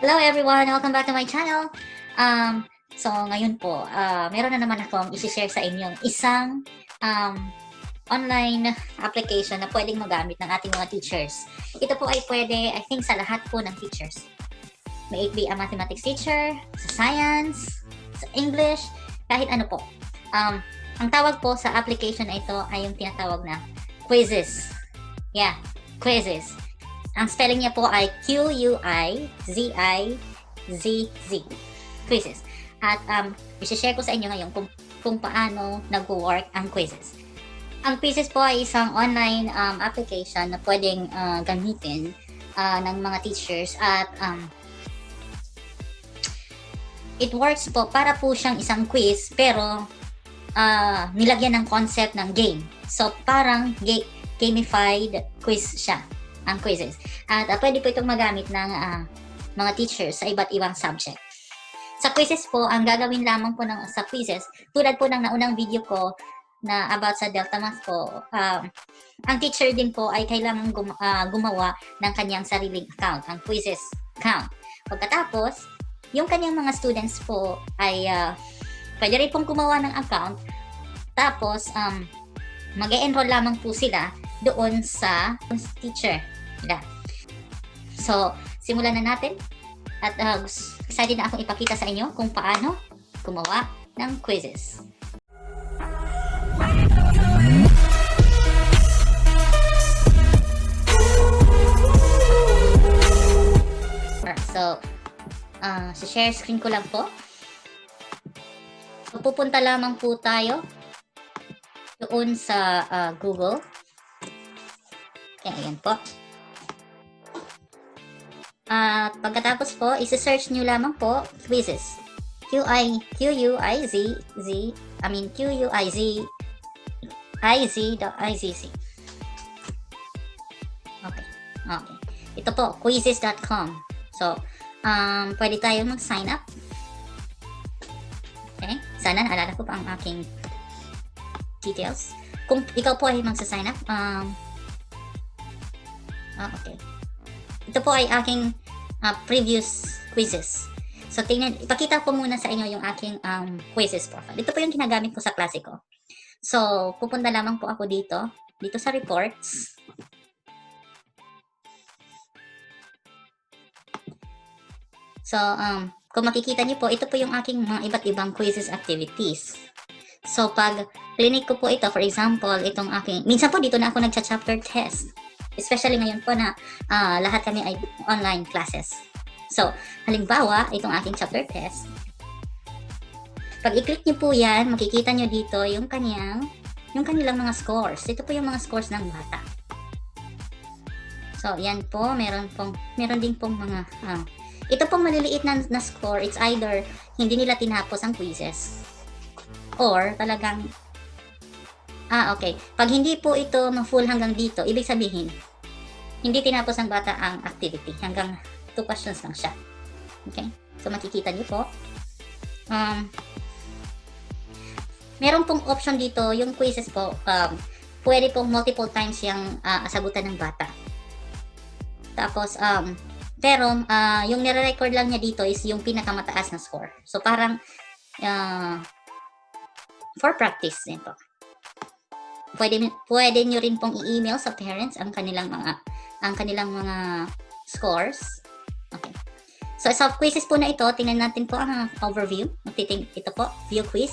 Hello everyone! Welcome back to my channel. So ngayon po, meron na naman akong i-share sa inyong isang online application na pwedeng magamit ng ating mga teachers. Ito po ay pwede, I think, sa lahat po ng teachers. May it be a mathematics teacher, sa science, sa English, kahit ano po. Ang tawag po sa application na ito ay yung tinatawag na Quizizz. Yeah, Quizizz. Ang spelling niya po ay Q-U-I-Z-I-Z-Z. Quizizz. At i-share ko sa inyo ngayon kung paano nag-work ang Quizizz. Ang Quizizz po ay isang online application na pwedeng gamitin ng mga teachers at it works po para po siyang isang quiz pero nilagyan ng concept ng game. So parang gamified quiz siya. Ang Quizizz. At pwede po itong magamit ng mga teachers sa iba't ibang subject. Sa Quizizz po, ang gagawin lamang po sa Quizizz, tulad po ng naunang video ko na about sa Delta Math po, ang teacher din po ay kailangan gumawa ng kanyang sariling account, ang Quizizz account. Pagkatapos, yung kanyang mga students po ay pwede rin pong gumawa ng account, tapos mag-e-enroll lamang po sila doon sa teacher nila. So, simulan na natin at excited na akong ipakita sa inyo kung paano gumawa ng Quizizz. So, share screen ko lang po. So, pupunta lamang po tayo doon sa Google. Okay, ayan po. At pagkatapos po, isi-search nyo lamang po Quizizz. Q-U-I-Z-I-Z.izz. Okay. Ito po, Quizizz.com. So, pwede tayo mag-sign up. Okay. Sana naalala ko pa ang aking details. Kung ikaw po ay magsa-sign up, okay. Ito po ay aking previous quizzes. So, ipakita ko muna sa inyo yung aking quizzes profile. Ito po yung ginagamit ko sa klase ko. So, pupunta lamang po ako dito sa reports. So, kung makikita niyo po, ito po yung aking mga iba't ibang quizzes activities. So, pag clinic ko po ito, for example, itong aking, minsan po dito na ako nagcha-chapter test. Especially ngayon po na lahat kami ay online classes. So, halimbawa, itong aking chapter test. Pag i-click niyo po yan, makikita niyo dito yung kanilang mga scores. Ito po yung mga scores ng bata. So, yan po, meron din pong mga, ito pong maliliit na score, it's either hindi nila tinapos ang quizzes or talagang okay. Pag hindi po ito ma-full hanggang dito, ibig sabihin, hindi tinapos ng bata ang activity. Hanggang 2 questions lang siya. Okay? So, makikita niyo po. Meron pong option dito, yung quizzes po, pwede pong multiple times yung sagutan ng bata. Tapos, pero, yung nire-record lang niya dito is yung pinakamataas na score. So, parang, for practice din po. Pwede nyo rin pong i-email sa parents ang kanilang mga scores. Okay. So, sa quizzes po na ito, tingnan natin po ang overview. Ito po, view quiz.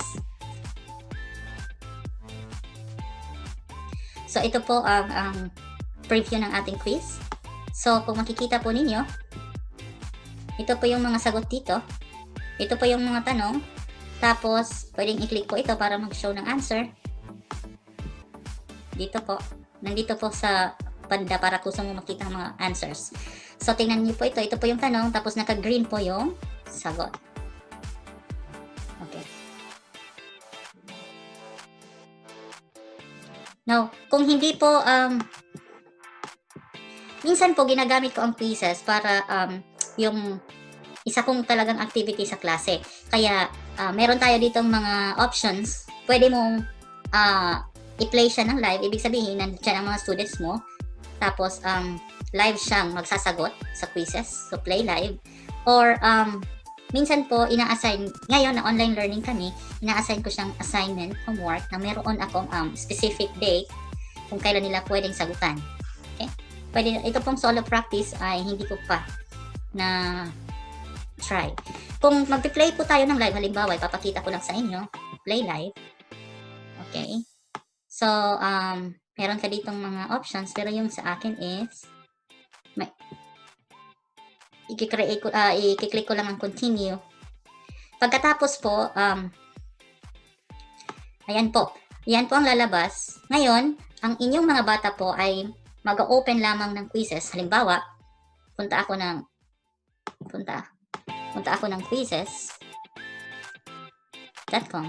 So, ito po ang preview ng ating quiz. So, kung makikita po ninyo, ito po yung mga sagot dito. Ito po yung mga tanong. Tapos, pwedeng i-click po ito para mag-show ng answer. Dito po. Nandito po sa banda para kung saan mo makita ang mga answers. So, tingnan niyo po ito. Ito po yung tanong. Tapos, naka-green po yung sagot. Okay. Now, kung hindi po, minsan po ginagamit ko ang quizzes para yung isa pong talagang activity sa klase. Kaya, meron tayo ditong mga options. Pwede mong i-play siya ng live. Ibig sabihin, nandiyan ang mga students mo. Tapos, live siyang magsasagot sa quizzes. So, play live. Or minsan po ina-assign, ngayon na online learning kami, ina-assign ko siyang assignment, homework, na meron akong specific date kung kailan nila pwedeng sagutan. Okay? Pwede, ito pong solo practice ay hindi ko pa na try. Kung magpi-play po tayo ng live, halimbawa, ipapakita ko lang sa inyo, play live. Okay? So, meron ka ditong mga options, pero yung sa akin is, i-click ko lang ang continue. Pagkatapos po, ayan po. Yan po ang lalabas. Ngayon, ang inyong mga bata po ay mag-open lamang ng quizzes. Halimbawa, punta ako ng quizzes.com.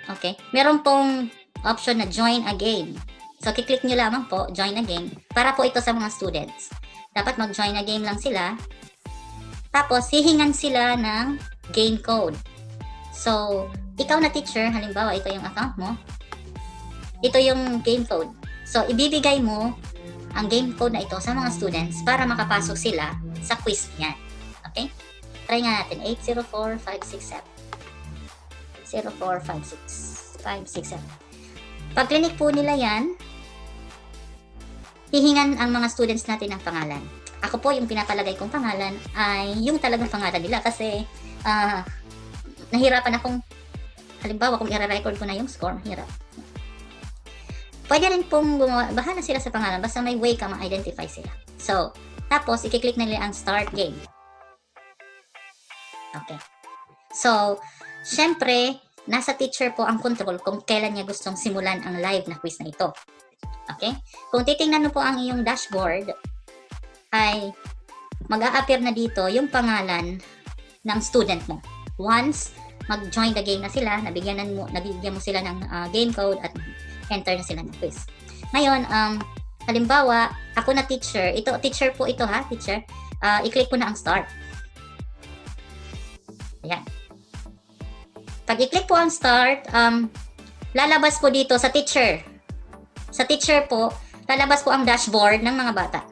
Okay. Meron pong option na join a game. So, kiklik nyo lamang po, join a game. Para po ito sa mga students. Dapat mag-join a game lang sila. Tapos, hihingan sila ng game code. So, ikaw na teacher, halimbawa, ito yung account mo. Ito yung game code. So, ibibigay mo ang game code na ito sa mga students para makapasok sila sa quiz niyan. Okay? Try nga natin. 804567. 0456567. Pag clinic po nila yan, hihingan ang mga students natin ng pangalan. Ako po, yung pinapalagay kong pangalan ay yung talagang pangalan nila kasi nahirapan akong, halimbawa kung i-record ko na yung score, mahirap. Pwede rin pong bahala sila sa pangalan basta may way ka ma-identify sila. So, tapos i-click na nila ang start game. Okay. So, syempre, nasa teacher po ang control kung kailan niya gustong simulan ang live na quiz na ito. Okay? Kung titingnan mo po ang iyong dashboard, ay mag-a-appear na dito yung pangalan ng student mo. Once mag-join the game na sila, nabigyan mo sila ng game code at enter na sila ng quiz. Ngayon, halimbawa, ako na teacher, teacher po ito ha, teacher, i-click ko na ang start. Ayan. Pag i-click po ang start, lalabas po dito sa teacher. Sa teacher po, lalabas po ang dashboard ng mga bata.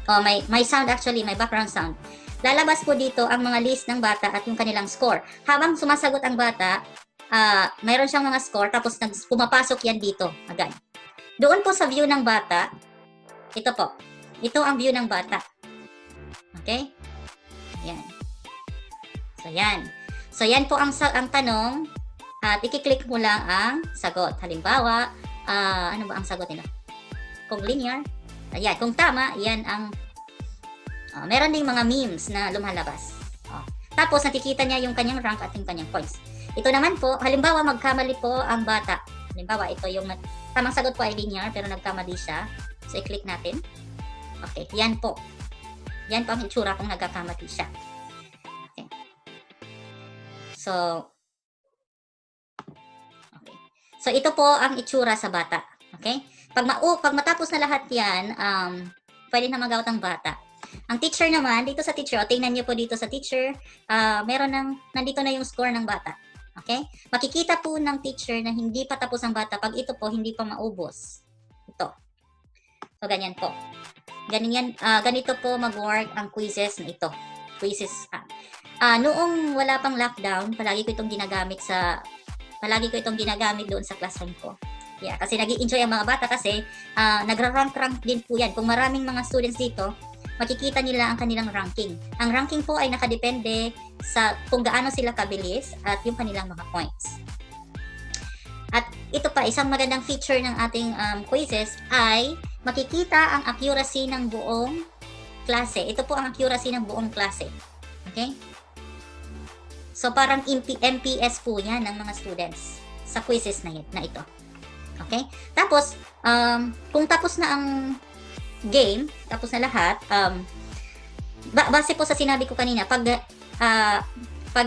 Oh, may sound actually, may background sound. Lalabas po dito ang mga list ng bata at yung kanilang score. Habang sumasagot ang bata, mayroon siyang mga score tapos pumapasok yan dito agad. Doon po sa view ng bata, ito po. Ito ang view ng bata. Okay? Yan. So, yan. So, yan po ang tanong at i-click mo lang ang sagot. Halimbawa, ano ba ang sagot nila? Kung linear, ayan. Kung tama, yan ang meron ding mga memes na lumalabas. Tapos, nakikita niya yung kanyang rank at yung kanyang points. Ito naman po, halimbawa, magkamali po ang bata. Halimbawa, ito yung tamang sagot po ay linear, pero nagkamali siya. So, i-click natin. Okay, yan po. Yan po ang itsura kung nagkakamali siya. Okay. So, ito po ang itsura sa bata. Okay? Pag matapos na lahat yan, pwede na mag-out ang bata. Ang teacher naman, dito sa teacher, tingnan niyo po dito sa teacher, nandito na yung score ng bata. Okay? Makikita po ng teacher na hindi pa tapos ang bata pag ito po hindi pa maubos. Ito. So, ganyan po. Ganito po mag-work ang quizzes na ito. Quizzes. Noong wala pang lockdown, palagi ko itong ginagamit doon sa classroom ko. Yeah, kasi nag-i-enjoy ang mga bata kasi nagra-rank din po yan. Kung maraming mga students dito, makikita nila ang kanilang ranking. Ang ranking po ay nakadepende sa kung gaano sila kabilis at yung kanilang mga points. At ito pa, isang magandang feature ng ating quizzes ay makikita ang accuracy ng buong klase. Ito po ang accuracy ng buong klase. Okay? So, parang MPS po yan ng mga students sa quizzes na ito. Okay? Tapos, kung tapos na ang game, tapos na lahat, base po sa sinabi ko kanina, pag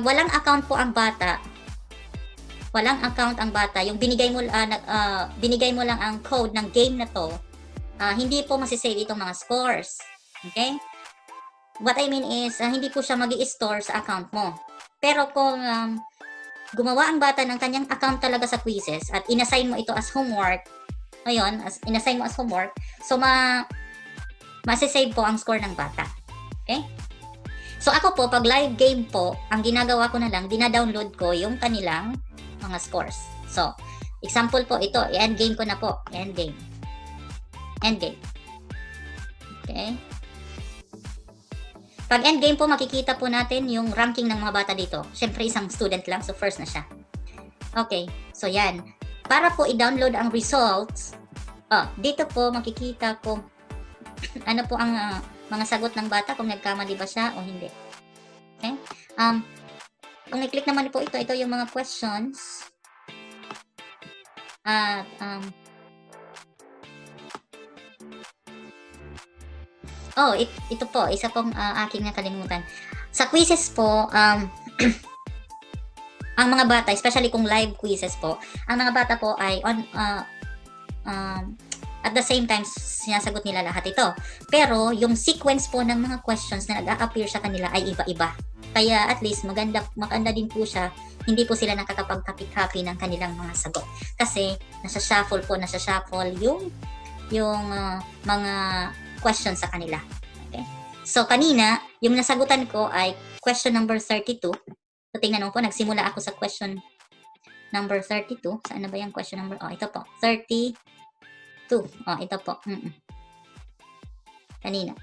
walang account po ang bata, yung binigay mo lang ang code ng game na to, hindi po masisave itong mga scores. Okay? What I mean is, hindi po siya mag-i-store sa account mo. Pero kung gumawa ang bata ng kanyang account talaga sa quizzes at inassign mo ito as homework, so masisave po ang score ng bata. Okay? So ako po, pag live game po, ang ginagawa ko na lang, dina-download ko yung kanilang mga scores. So, example po ito, i-end game ko na po. End game. End game. Okay? Pag end game po, makikita po natin yung ranking ng mga bata dito. Siyempre, isang student lang, so first na siya. Okay, so yan. Para po i-download ang results, dito po makikita ko ano po ang mga sagot ng bata, kung nagkamali ba siya o hindi. Okay? Kung i-click naman po ito yung mga questions. At ito po, isa pong aking nakalimutan. Sa quizzes po, ang mga bata, especially kung live quizzes po, ang mga bata po ay at the same time, sinasagot nila lahat ito. Pero, yung sequence po ng mga questions na nag-a-appear sa kanila ay iba-iba. Kaya at least maganda din po siya, hindi po sila nakakapag-copy-copy ng kanilang mga sagot. Kasi, nasa-shuffle yung mga questions sa kanila. Okay? So, kanina, yung nasagutan ko ay question number 32. So, tingnan mo po, nagsimula ako sa question number 32. Saan na ba yung question number? Ito po. 32. Ito po. Kanina.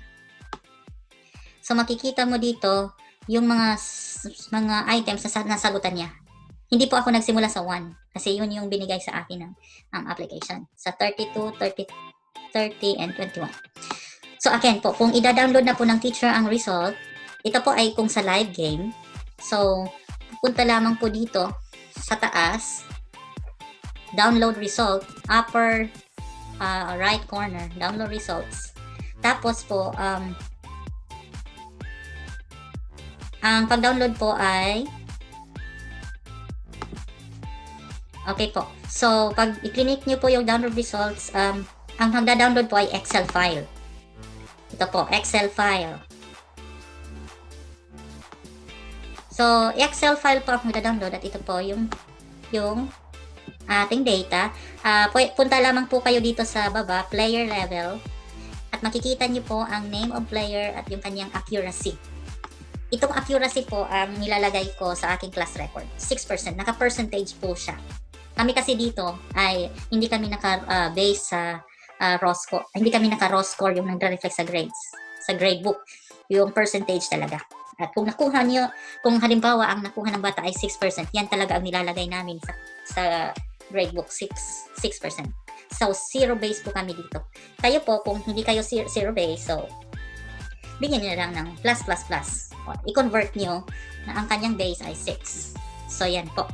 So, makikita mo dito yung mga items na nasagutan niya. Hindi po ako nagsimula sa 1. Kasi yun yung binigay sa akin ng application. Sa 32, 30, and 21. So, again po, kung ida-download na po ng teacher ang result, ito po ay kung sa live game. So, pupunta lamang po dito sa taas, download result, upper right corner, download results. Tapos po, ang pag-download po ay okay po. So, pag i-click nyo po yung download results, ang magda-download po ay Excel file. Ito po, Excel file. So, Excel file po ang magda-download at ito po yung ating data. Punta lamang po kayo dito sa baba, player level, at makikita nyo po ang name of player at yung kanyang accuracy. Itong accuracy po ang nilalagay ko sa aking class record. 6%. Naka-percentage po siya. Kami kasi dito ay hindi kami naka-base sa raw score. Hindi kami naka-raw score yung nagre-reflect sa grades. Sa gradebook. Yung percentage talaga. At kung nakuha nyo, kung halimbawa ang nakuha ng bata ay 6%, yan talaga ang nilalagay namin sa gradebook, 6%. So, zero base po kami dito. Kayo po, kung hindi kayo zero base, so, bigyan nyo na lang ng plus. I-convert nyo na ang kanyang base ay 6. So, yan po.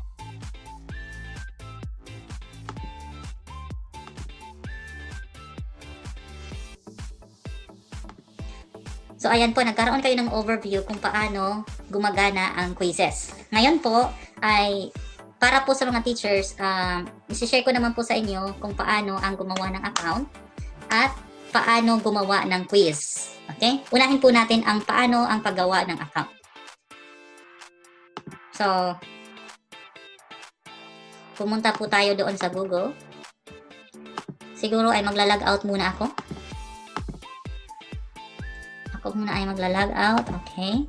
So, ayan po, nagkaroon kayo ng overview kung paano gumagana ang quizzes. Ngayon po, ay para po sa mga teachers, isi-share ko naman po sa inyo kung paano ang gumawa ng account at paano gumawa ng quiz. Okay? Unahin po natin ang paano ang paggawa ng account. So, pumunta po tayo doon sa Google. Siguro ay magla-log out muna ako. Ako muna ay magla-log out. Okay.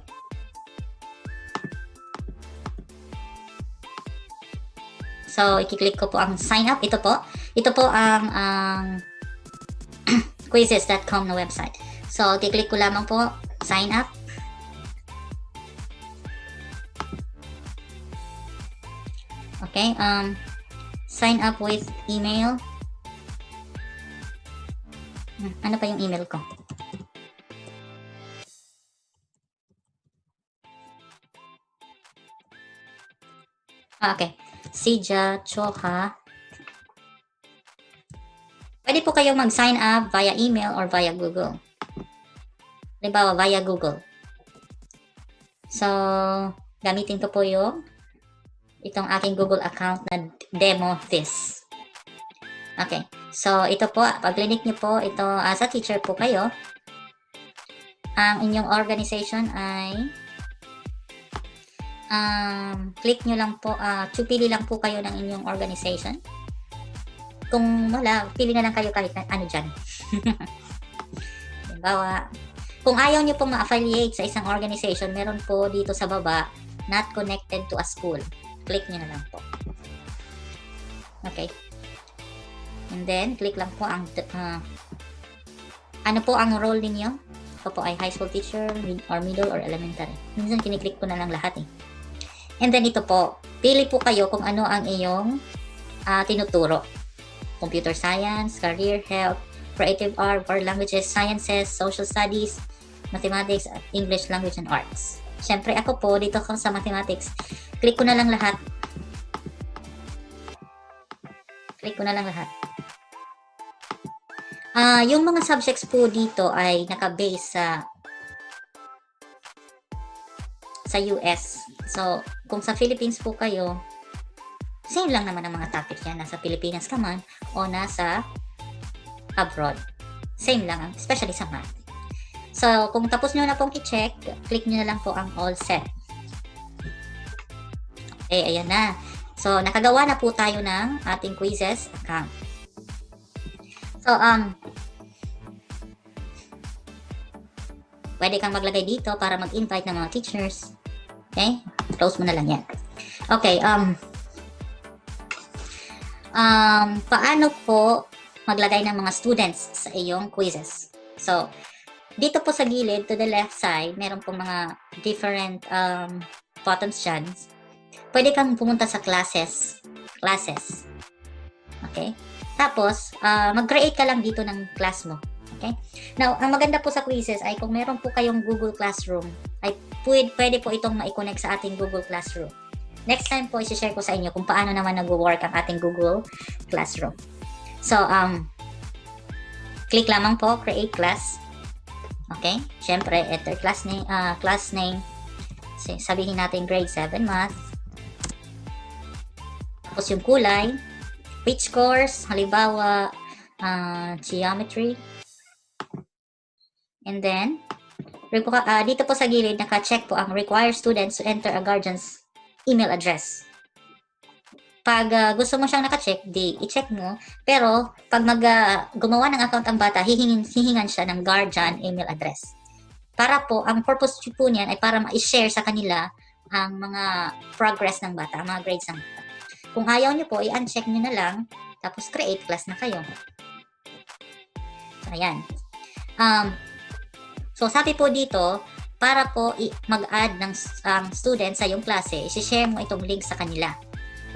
So, i-click ko po ang sign up. Ito po ang quizzes.com na website. So, i-click ko lamang po sign up. Okay. Sign up with email. Ano pa yung email ko? Okay. Sija Choha. Pwede po kayong mag-sign up via email or via Google. Halimbawa, via Google. So, gamitin ko po itong aking Google account na demo this. Okay. So, ito po, pag click nyo po, ito, as a teacher po kayo, ang inyong organization ay click nyo lang po, pili lang po kayo ng inyong organization. Kung wala, pili na lang kayo kahit ano dyan. Halimbawa, kung ayaw nyo pong ma-affiliate sa isang organization, meron po dito sa baba, not connected to a school. Click nyo na lang po. Okay. And then, click lang po ang ano po ang role ninyo? Ito po ay high school teacher, or middle, or elementary. Minsan kiniklik ko na lang lahat eh. And then ito po, pili po kayo kung ano ang iyong tinuturo. Computer science, career, health, creative art, or languages, sciences, social studies, mathematics, English language and arts. Siyempre ako po, dito ko sa mathematics, click ko na lang lahat. Click ko na lang lahat. Yung mga subjects po dito ay naka-base sa US. So, kung sa Philippines po kayo, same lang naman ang mga topic yan. Nasa Pilipinas ka man o nasa abroad. Same lang, especially sa math. So, kung tapos nyo na pong i-check, click nyo na lang po ang all set. Okay, ayan na. So, nakagawa na po tayo ng ating quizzes account. So, pwede kang maglagay dito para mag-invite ng mga teachers. Okay? Close mo na lang yan. Okay, paano po maglagay ng mga students sa iyong quizzes? So, dito po sa gilid, to the left side, meron po mga different buttons dyan. Pwede kang pumunta sa classes. Okay? Tapos, mag-create ka lang dito ng class mo. Okay? Now, ang maganda po sa quizzes ay kung meron po kayong Google Classroom, ay pwede po itong ma-connect sa ating Google Classroom. Next time po, isi-share ko sa inyo kung paano naman nag-work ang ating Google Classroom. So, click lamang po, create class. Okay? Siyempre, enter class name. Sabihin natin grade 7 math. Tapos yung kulay, which course, halimbawa, geometry. And then, dito po sa gilid, naka-check po ang require students to enter a guardian's email address. Pag gusto mo siyang naka-check, i-check mo. Pero, pag gumawa ng account ang bata, hihingan siya ng guardian email address. Para po, ang purpose po niyan ay para ma-share sa kanila ang mga progress ng bata, ang mga grades ng bata. Kung ayaw nyo po, i-uncheck nyo na lang, tapos create class na kayo. So, ayan. So, sabi po dito, para po mag-add ng student sa iyong klase, i-share mo itong link sa kanila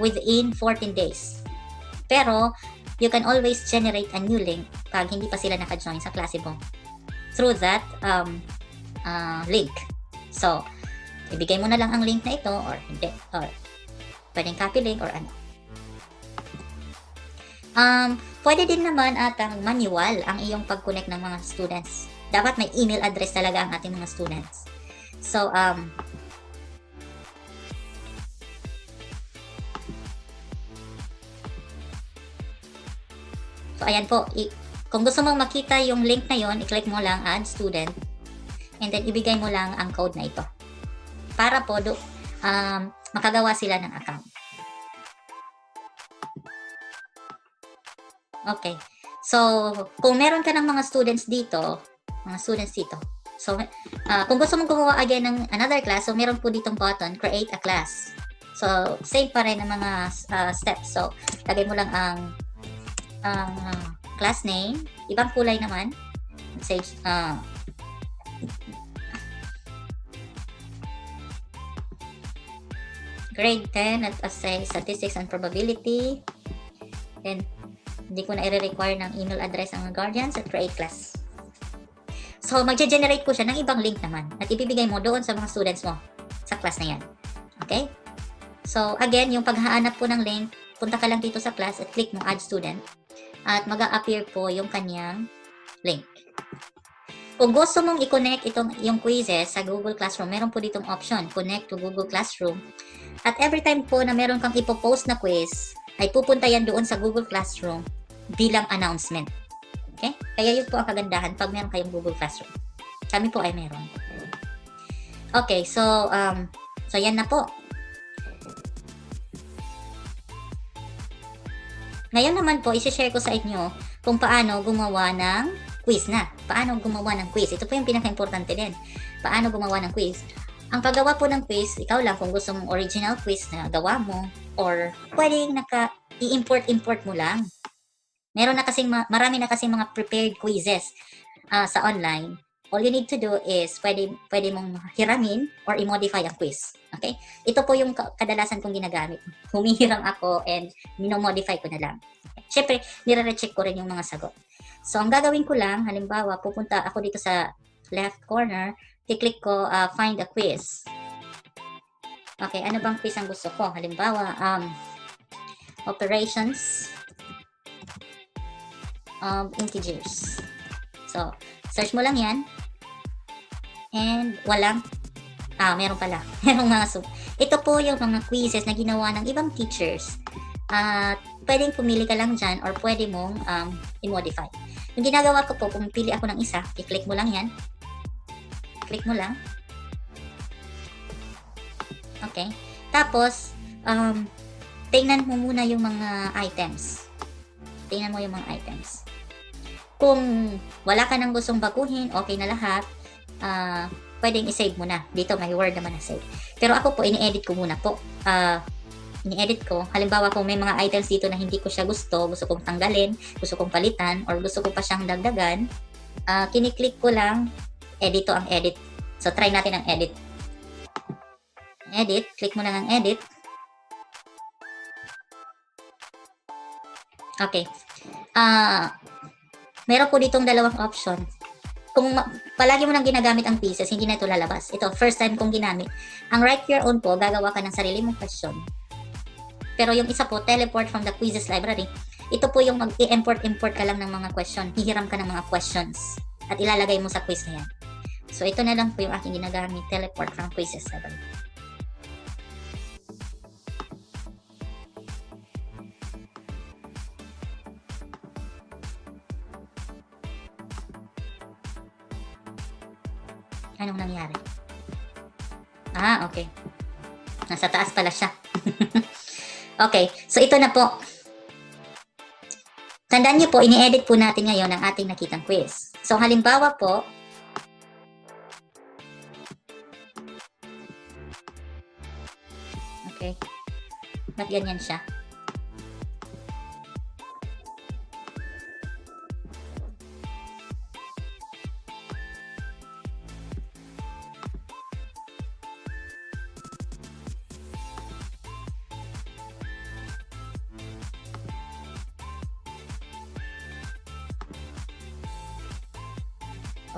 within 14 days. Pero, you can always generate a new link pag hindi pa sila naka-join sa klase mo through that link. So, ibigay mo na lang ang link na ito or hindi, or pwedeng copy link or ano. Pwede din naman atang manual ang iyong pag-connect ng mga students. Dapat may email address talaga ang ating mga students. So, ayan po. Kung gusto mong makita yung link na yon, i-click mo lang add student and then ibigay mo lang ang code na ito. Para po makagawa sila ng account. Okay. So, kung meron ka ng mga students dito, so, kung gusto mong gumawa again ng another class, so meron po ditong button, create a class. So, same pa rin ang mga steps. So, lagay mo lang ang class name, ibang kulay naman. Say, grade 10 at say statistics and probability. Then, hindi ko na i-require ng email address ang guardians at create class. So, mag-generate ko siya ng ibang link naman at ibibigay mo doon sa mga students mo sa class na yan. Okay? So, again, yung paghahanap po ng link, punta ka lang dito sa class at click mo add student at mag-a-appear po yung kanyang link. Kung gusto mong i-connect yung quizzes sa Google Classroom, meron po ditong option, connect to Google Classroom. At every time po na meron kang ipopost na quiz, ay pupunta yan doon sa Google Classroom bilang announcement. Okay? Kaya yun po ang kagandahan pag meron kayong Google Classroom. Kami po ay meron. Okay, so yan na po. Ngayon naman po, isi-share ko sa inyo kung paano gumawa ng quiz na. Paano gumawa ng quiz? Ito po yung pinaka-importante din. Paano gumawa ng quiz? Ang paggawa po ng quiz, ikaw lang kung gusto mong original quiz na gawa mo, or pwedeng i-import mo lang. Meron na kasing marami na kasing mga prepared quizzes sa online. All you need to do is pwede mong hiramin or i-modify ang quiz. Okay? Ito po yung kadalasan kong ginagamit. Humihiram ako and minomodify ko na lang. Okay. Siyempre, nire-recheck ko rin yung mga sagot. So, ang gagawin ko lang, halimbawa, pupunta ako dito sa left corner, i-click ko, find a quiz. Okay, ano bang quiz ang gusto ko? Halimbawa, operations of integers. So, search mo lang yan. And walang, meron pala. Merong mga ito po yung mga quizzes na ginawa ng ibang teachers. Pwedeng pumili ka lang dyan or pwede mong i-modify. Yung ginagawa ko po, kung pili ako ng isa, i-click mo lang yan. Click mo lang. Okay. Tapos, tingnan mo muna yung mga items. Tingnan mo yung mga items. Kung wala ka nang gustong baguhin, okay na lahat, pwedeng i-save mo na. Dito may word naman na save. Pero ako po, ini-edit ko muna po. Ini-edit ko. Halimbawa kung may mga items dito na hindi ko siya gusto kong tanggalin, gusto kong palitan, or gusto ko pa siyang dagdagan, kiniklik ko lang, dito ang edit. So, try natin ang edit. Edit. Click mo lang ang edit. Okay. Meron po ditong dalawang option. Kung palagi mo nang ginagamit ang pieces, hindi na ito lalabas. Ito, first time kong ginamit. Ang write your own po, gagawa ka ng sarili mong question. Pero yung isa po, teleport from the quizzes library. Ito po yung mag-i-import ka lang ng mga question. Hihiram ka ng mga questions. At ilalagay mo sa quiz na yan. So, ito na lang po yung aking ginagamit. Teleport from quizzes library. Anong nangyari? Okay. Nasa taas pala siya. Okay. So, ito na po. Tandaan niyo po, ini-edit po natin ngayon ang ating nakitang quiz. So, halimbawa po, okay. Ba't ganyan siya?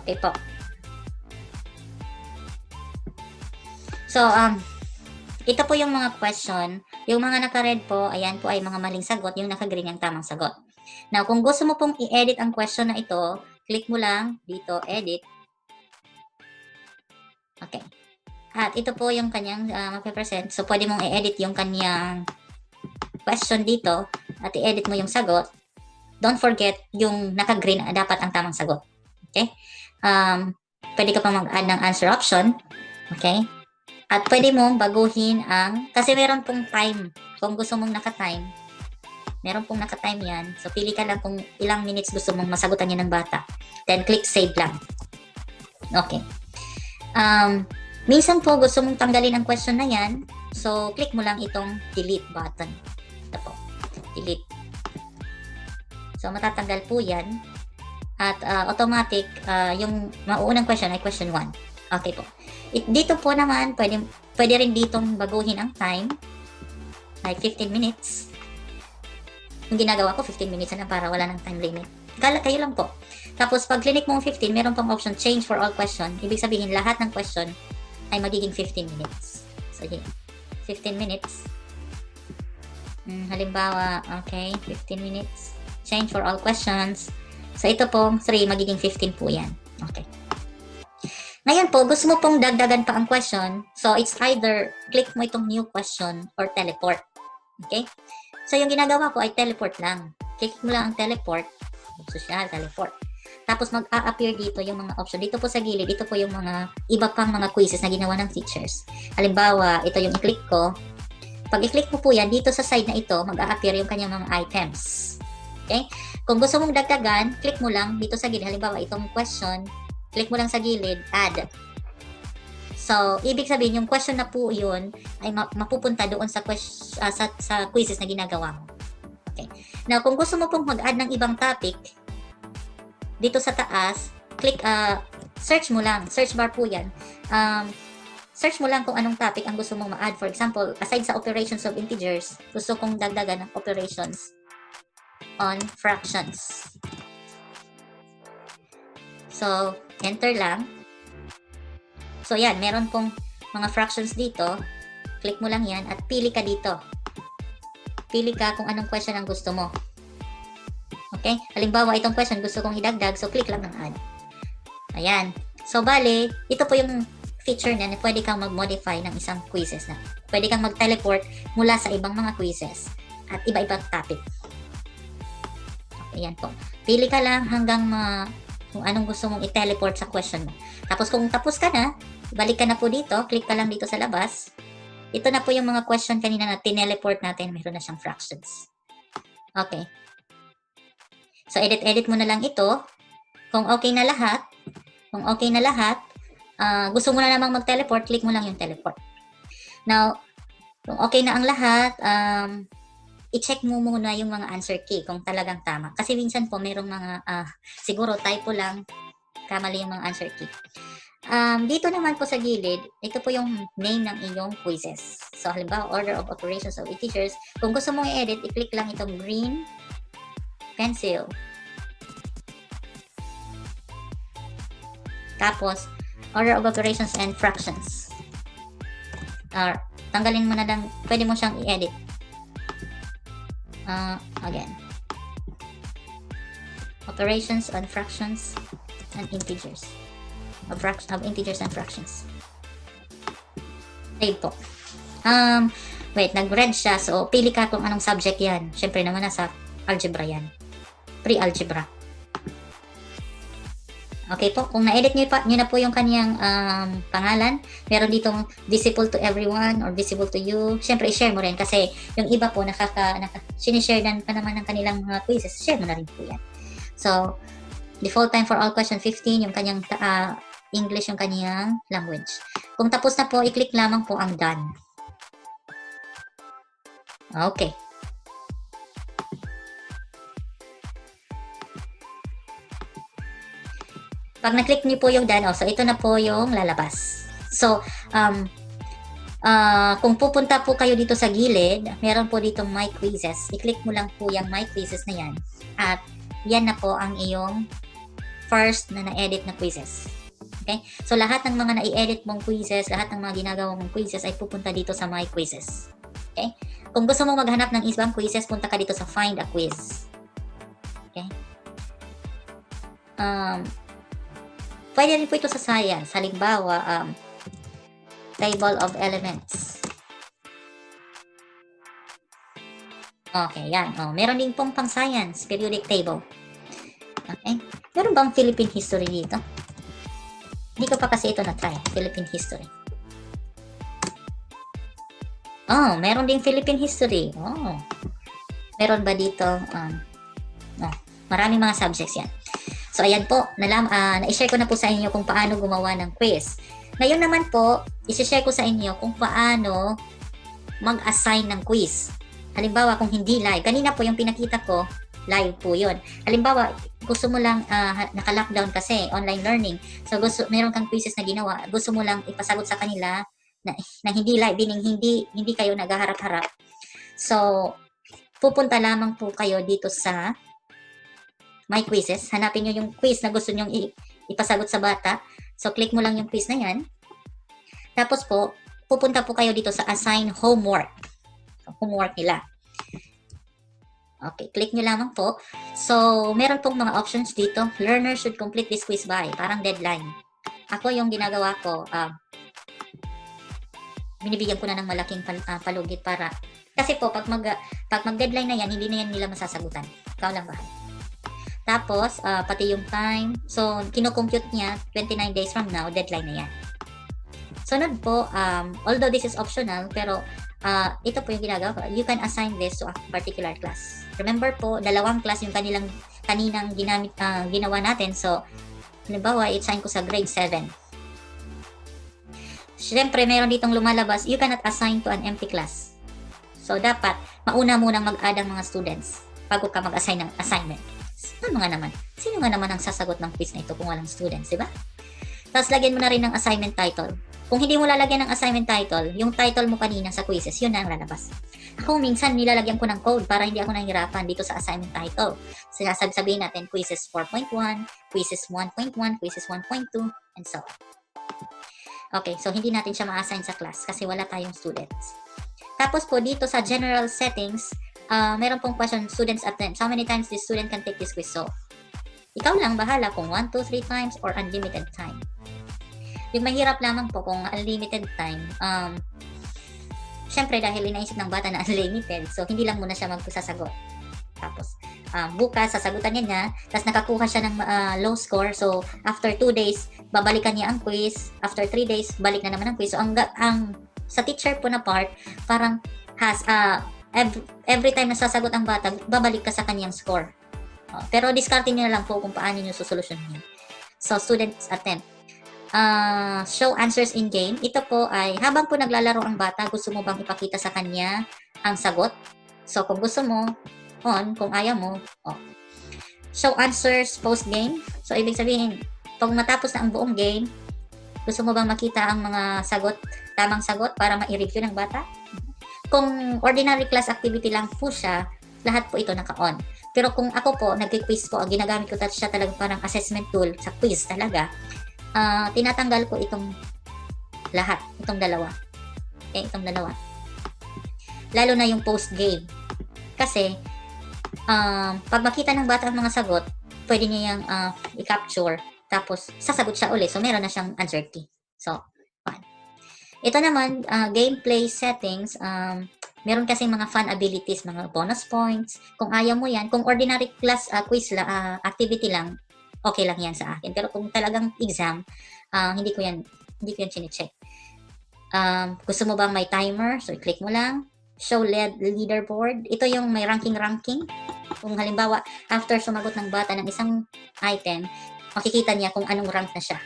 Okay po. So, ito po yung mga question. Yung mga naka-red po, ayan po ay mga maling sagot. Yung naka-green yung tamang sagot. Now, kung gusto mo pong i-edit ang question na ito, click mo lang dito, edit. Okay. At ito po yung kanyang mapipresent. So, pwede mong i-edit yung kanyang question dito at i-edit mo yung sagot. Don't forget, yung naka-green dapat ang tamang sagot. Okay? Pwede ka pa mag-add ng answer option. Okay? At pwede mong baguhin kasi meron pong time. Kung gusto mong naka-time, meron pong naka-time yan. So, pili ka lang kung ilang minutes gusto mong masagutan yan ng bata. Then, click save lang. Okay. Minsan po, gusto mong tanggalin ang question na yan. So, click mo lang itong delete button. Ito po. Delete. So, matatanggal po yan. At automatic, yung mauunang question ay question 1. Okay po. Dito po naman, pwede rin ditong baguhin ang time. Like 15 minutes. Yung ginagawa ko, 15 minutes na para wala ng time limit. Kayo lang po. Tapos, pag clinic mo 15, meron pang option change for all question. Ibig sabihin, lahat ng question ay magiging 15 minutes. So, yun. 15 minutes. Halimbawa, okay, 15 minutes. Change for all questions. So, ito pong 3, magiging 15 po yan. Okay. Ngayon po, gusto mo pong dagdagan pa ang question. So, it's either click mo itong new question or teleport. Okay? So, yung ginagawa ko ay teleport lang. Click mo lang ang teleport. Social, teleport. Tapos, mag-a-appear dito yung mga option. Dito po sa gilid, ito po yung mga iba pang mga quizzes na ginawa ng teachers. Halimbawa, ito yung i-click ko. Pag i-click mo po yan, dito sa side na ito, mag-a-appear yung kanyang mga items. Okay? Kung gusto mong dagdagan, click mo lang dito sa gilid. Halimbawa, itong question, click mo lang sa gilid, add. So, ibig sabihin, yung question na po yun ay mapupunta doon sa quizzes na ginagawa mo. Okay. Now, kung gusto mo pong mag-add ng ibang topic, dito sa taas, click, search mo lang. Search bar po yan. Search mo lang kung anong topic ang gusto mong ma-add. For example, aside sa operations of integers, gusto kong dagdagan ng operations on fractions. So, enter lang. So, yan. Meron pong mga fractions dito. Click mo lang yan at pili ka dito. Pili ka kung anong question ang gusto mo. Okay? Halimbawa, itong question gusto kong idagdag. So, click lang ng add. Ayan. So, bale, ito po yung feature na pwede kang mag-modify ng isang quizzes na. Pwede kang mag-teleport mula sa ibang mga quizzes at iba-ibang topic. Okay, yan po. Pili ka lang hanggang kung anong gusto mong i-teleport sa question mo. Tapos kung tapos ka na, balik ka na po dito, click ka lang dito sa labas. Ito na po yung mga question kanina na tineleport natin. Meron na siyang fractions. Okay. So, edit mo na lang ito. Kung okay na lahat, gusto mo na namang mag-teleport, click mo lang yung teleport. Now, kung okay na ang lahat, i-check mo muna yung mga answer key kung talagang tama. Kasi minsan po, mayroong mga, siguro typo lang, kamali yung mga answer key. Dito naman po sa gilid, ito po yung name ng iyong quizzes. So, halimbawa, order of operations of teachers. Kung gusto mong i-edit, i-click lang itong green pencil. Tapos, order of operations and fractions. Tanggalin mo na lang, pwede mo siyang i-edit. Again. Operations on fractions and integers. Of integers and fractions. Save po. Wait, nag-red siya. So, pili ka kung anong subject yan. Siyempre naman nasa algebra yan. Pre-algebra. Okay po, kung na-edit nyo na po yung kaniyang pangalan, meron ditong visible to everyone or visible to you. Siyempre, i-share mo rin kasi yung iba po sinishare pa naman ng kanilang mga quizzes. Share mo na rin po yan. So, default time for all question 15, yung kanyang English, yung kaniyang language. Kung tapos na po, i-click lamang po ang done. Okay. Pag na-click niyo po yung done, so ito na po yung lalabas. So, kung pupunta po kayo dito sa gilid, meron po dito My Quizzes. I-click mo lang po yung My Quizzes na yan. At yan na po ang iyong first na na-edit na quizzes. Okay? So, lahat ng mga na-edit mong quizzes, lahat ng mga ginagawa mong quizzes ay pupunta dito sa My Quizzes. Okay? Kung gusto mong maghanap ng ibang quizzes, punta ka dito sa Find a Quiz. Okay? Pwede rin po ito sa science. Halimbawa, table of elements. Okay, yan. Meron din pong pang science, periodic table. Okay. Meron bang Philippine history dito? Hindi ko pa kasi ito na-try. Philippine history. Meron din Philippine history. Meron ba dito? Maraming mga subjects yan. So, ayan po, na-share ko na po sa inyo kung paano gumawa ng quiz. Ngayon naman po, i-share ko sa inyo kung paano mag-assign ng quiz. Halimbawa, kung hindi live. Kanina po yung pinakita ko, live po yun. Halimbawa, gusto mo lang, naka-lockdown kasi, online learning. So, meron kang quizzes na ginawa. Gusto mo lang ipasagot sa kanila na hindi live, meaning hindi kayo naghaharap-harap. So, pupunta lamang po kayo dito sa My Quizzes. Hanapin nyo yung quiz na gusto nyo ipasagot sa bata. So, click mo lang yung quiz na yan. Tapos po, pupunta po kayo dito sa Assign Homework. So, homework nila. Okay, click nyo lamang po. So, meron pong mga options dito. Learner should complete this quiz by. Parang deadline. Ako yung ginagawa ko, binibigyan ko na ng malaking palugit para. Kasi po, pag mag-deadline na yan, hindi na yan nila masasagutan. Ikaw lang bahala. Tapos, pati yung time. So, kino-compute niya 29 days from now, deadline na yan. Sunod po, although this is optional, pero ito po yung ginagawa ko. You can assign this to a particular class. Remember po, dalawang class yung kaninang ginawa natin. So, halimbawa, i-assign ko sa grade 7. Siyempre, meron ditong lumalabas, you cannot assign to an empty class. So, dapat, mauna munang mag-add ang mga students bago ka mag-assign ng assignment. Ano nga naman? Sino nga naman ang sasagot ng quiz na ito kung walang students, di ba? Tapos, lagyan mo na rin ng assignment title. Kung hindi mo lalagyan ng assignment title, yung title mo kanina sa quizzes, yun na ang lalabas. Ako minsan nilalagyan ko ng code para hindi ako nahihirapan dito sa assignment title. Sabihin natin quizzes 4.1, quizzes 1.1, quizzes 1.2, and so on. Okay, so hindi natin siya ma-assign sa class kasi wala tayong students. Tapos po dito sa general settings, meron pong question, students attend. How many times this student can take this quiz? So, ikaw lang bahala kung 1, 2, 3 times or unlimited time. Yung mahirap lamang po kung unlimited time, syempre dahil inaisip ng bata na unlimited, so hindi lang muna siya magsasagot. Tapos, bukas, sasagutan niya, tapos nakakuha siya ng low score, so after 2 days, babalikan niya ang quiz, after 3 days, balik na naman ang quiz. So, ang sa teacher po na part, parang every time na sasagot ang bata, babalik ka sa kanyang score. Pero discarding niyo na lang po kung paano niyo susolusyonin yun. So, students attempt. Show answers in game. Ito po ay, habang po naglalaro ang bata, gusto mo bang ipakita sa kanya ang sagot? So, kung gusto mo, on. Kung ayaw mo, off. Show answers post-game. So, ibig sabihin, pag matapos na ang buong game, gusto mo bang makita ang mga tamang sagot para ma-review ng bata? Kung ordinary class activity lang po siya, lahat po ito naka-on. Pero kung ako po, nag-quiz po, ginagamit ko siya talaga parang assessment tool sa quiz talaga, tinatanggal ko itong lahat, itong dalawa. Okay, itong dalawa. Lalo na yung post-game. Kasi, pag makita ng bata ang mga sagot, pwede niya yung i-capture, tapos sasagot siya ulit. So, meron na siyang answer key. So, fun. Ito naman, gameplay settings, meron kasi mga fun abilities, mga bonus points. Kung ayaw mo yan, kung ordinary class quiz activity lang, okay lang yan sa akin. Pero kung talagang exam, hindi ko yan chine-check. Gusto mo bang may timer? So, i-click mo lang. Show leaderboard. Ito yung may ranking. Kung halimbawa, after sumagot ng bata ng isang item, makikita niya kung anong rank na siya.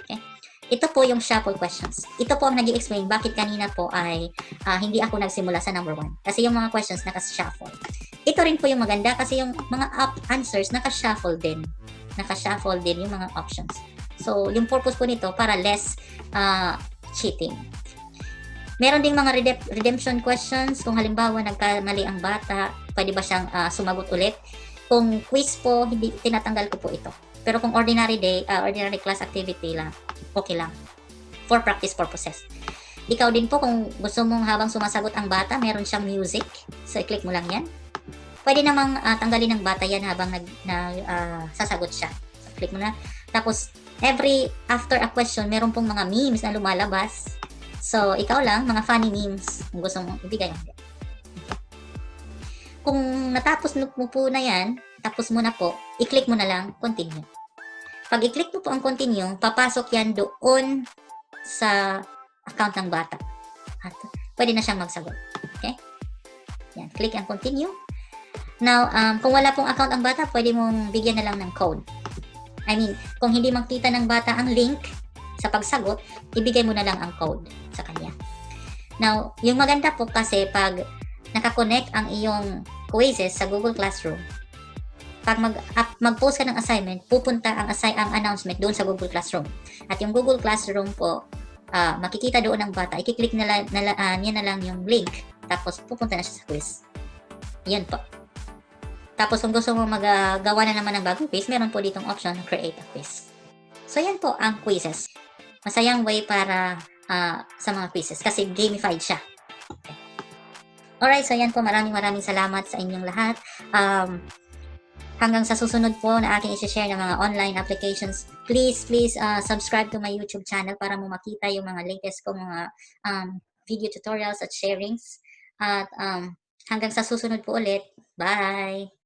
Okay? Ito po yung shuffle questions. Ito po ang nag-i-explain bakit kanina po ay hindi ako nagsimula sa number 1. Kasi yung mga questions naka-shuffle. Ito rin po yung maganda kasi yung mga answers naka-shuffle din. Naka-shuffle din yung mga options. So, yung purpose po nito para less cheating. Meron ding mga redemption questions. Kung halimbawa nagkamali ang bata, pwede ba siyang sumagot ulit? Kung quiz po, hindi tinatanggal ko po ito. Pero kung ordinary ordinary class activity lang, okay lang. For practice purposes. Ikaw din po, kung gusto mong habang sumasagot ang bata, meron siyang music. So, i-click mo lang yan. Pwede namang tanggalin ng bata yan habang sasagot siya. So, click mo na. Tapos, after a question, meron pong mga memes na lumalabas. So, ikaw lang, mga funny memes, kung gusto mong ibigay. Kung natapos mo po na yan, tapos mo na po, i-click mo na lang, continue. Pag i-click mo po ang continue, papasok yan doon sa account ng bata. At pwede na siyang magsagot. Okay? Yan, click and continue. Now, kung wala pong account ang bata, pwede mong bigyan na lang ng code. I mean, kung hindi makita ng bata ang link sa pagsagot, ibigay mo na lang ang code sa kanya. Now, yung maganda po kasi pag nakakonect ang iyong quizzes sa Google Classroom, pag mag-post ka ng assignment, pupunta ang announcement doon sa Google Classroom. At yung Google Classroom po, makikita doon ng bata, i-click niya na lang yung link, tapos pupunta na siya sa quiz. Yan po. Tapos kung gusto mo magawa na naman ng bagong quiz, meron po ditong option na create a quiz. So yan po ang quizzes. Masayang way para sa mga quizzes kasi gamified siya. Okay. Alright, so yan po. Maraming salamat sa inyong lahat. Hanggang sa susunod po na aking i-share ng mga online applications, please subscribe to my YouTube channel para mo makita yung mga latest ko mga video tutorials at sharings. At hanggang sa susunod po ulit. Bye!